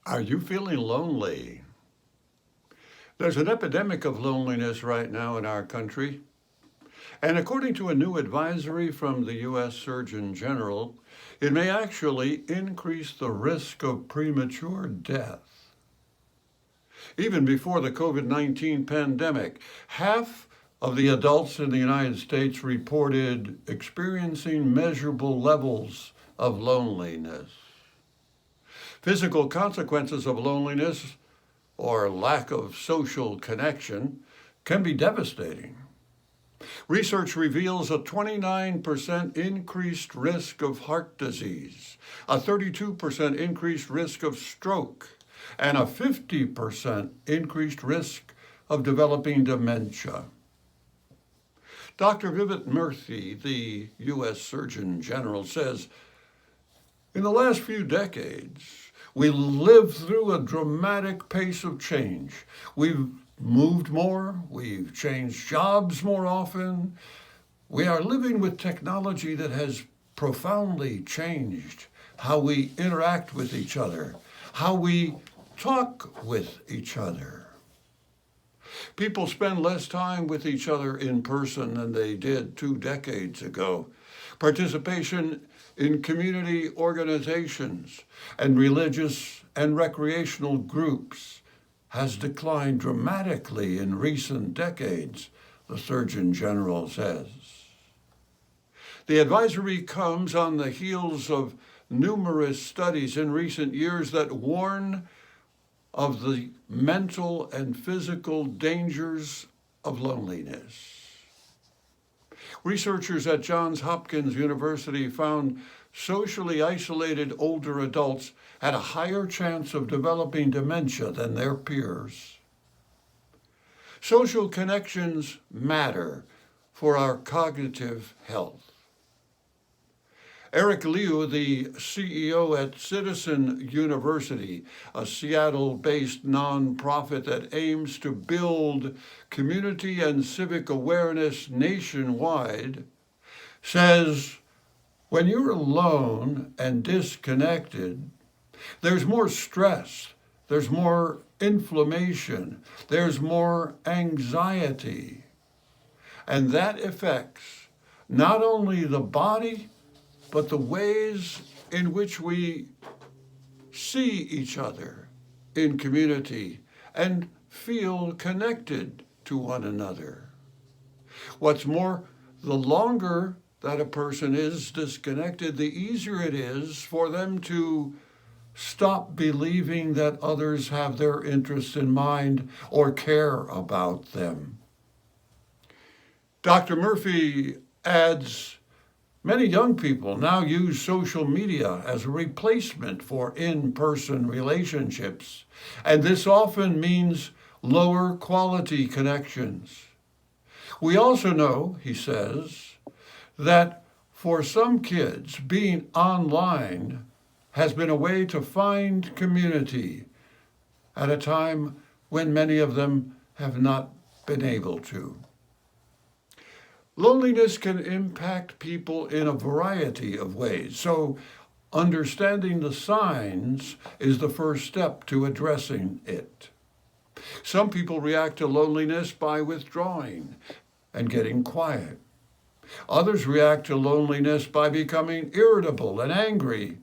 Are you feeling lonely? There's an epidemic of loneliness right now in our country. And according to a new advisory from the U.S. Surgeon General, it may actually increase the risk of premature death. Even before the COVID 19 pandemic, half of the adults in the United States reported experiencing measurable levels of loneliness. Physical consequences of loneliness or lack of social connection can be devastating. Research reveals a 29% increased risk of heart disease, a 32% increased risk of stroke, and a 50% increased risk of developing dementia. Dr. Vivek Murthy, the U.S. Surgeon General, says, in the last few decades, we lived through a dramatic pace of change. We've moved more, we've changed jobs more often. We are living with technology that has profoundly changed how we interact with each other, how we talk with each other. People spend less time with each other in person than they did 2 decades ago. Participation in community organizations and religious and recreational groups has declined dramatically in recent decades, the Surgeon General says. The advisory comes on the heels of numerous studies in recent years that warn of the mental and physical dangers of loneliness. Researchers at Johns Hopkins University found socially isolated older adults had a higher chance of developing dementia than their peers. Social connections matter for our cognitive health. Eric Liu, the CEO at Citizen University, a Seattle-based nonprofit that aims to build community and civic awareness nationwide, says, when you're alone and disconnected, there's more stress, there's more inflammation, there's more anxiety. And that affects not only the body, but the ways in which we see each other in community and feel connected to one another. What's more, the longer that a person is disconnected, the easier it is for them to stop believing that others have their interests in mind or care about them. Dr. Murphy adds, many young people now use social media as a replacement for in-person relationships, and this often means lower quality connections. We also know, he says, that for some kids, being online has been a way to find community at a time when many of them have not been able to. Loneliness can impact people in a variety of ways, so understanding the signs is the first step to addressing it. Some people react to loneliness by withdrawing and getting quiet. Others react to loneliness by becoming irritable and angry,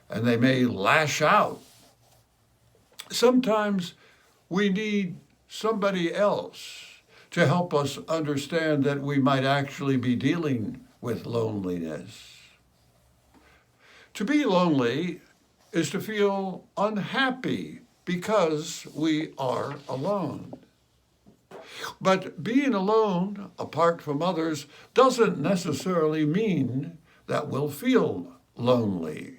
and they may lash out. Sometimes we need somebody else to help us understand that we might actually be dealing with loneliness. To be lonely is to feel unhappy because we are alone. But being alone, apart from others, doesn't necessarily mean that we'll feel lonely.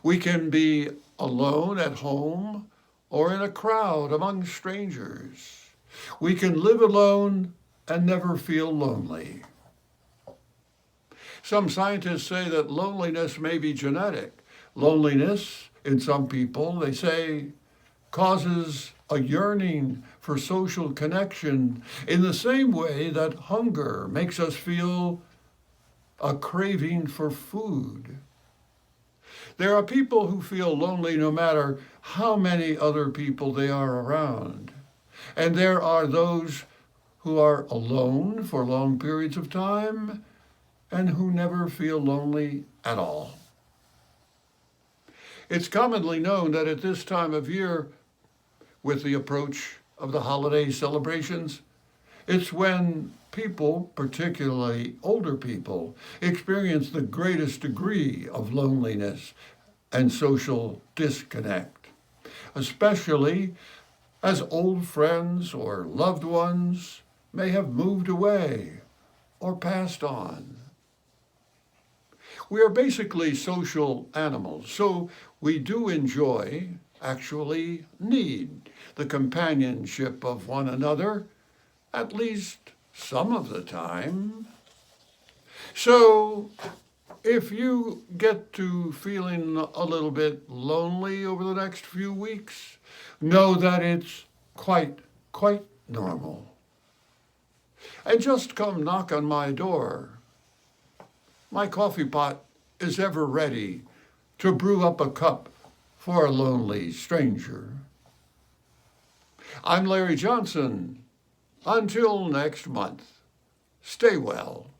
We can be alone at home or in a crowd among strangers. We can live alone and never feel lonely. Some scientists say that loneliness may be genetic. Loneliness, in some people, they say, causes a yearning for social connection in the same way that hunger makes us feel a craving for food. There are people who feel lonely no matter how many other people they are around. And there are those who are alone for long periods of time and who never feel lonely at all. It's commonly known that at this time of year, with the approach of the holiday celebrations, it's when people, particularly older people, experience the greatest degree of loneliness and social disconnect, especially as old friends or loved ones may have moved away or passed on. We are basically social animals, so we do enjoy, actually need, the companionship of one another, at least some of the time. So if you get to feeling a little bit lonely over the next few weeks, know that it's quite normal. And just come knock on my door. My coffee pot is ever ready to brew up a cup for a lonely stranger. I'm Larry Johnson. Until next month, stay well.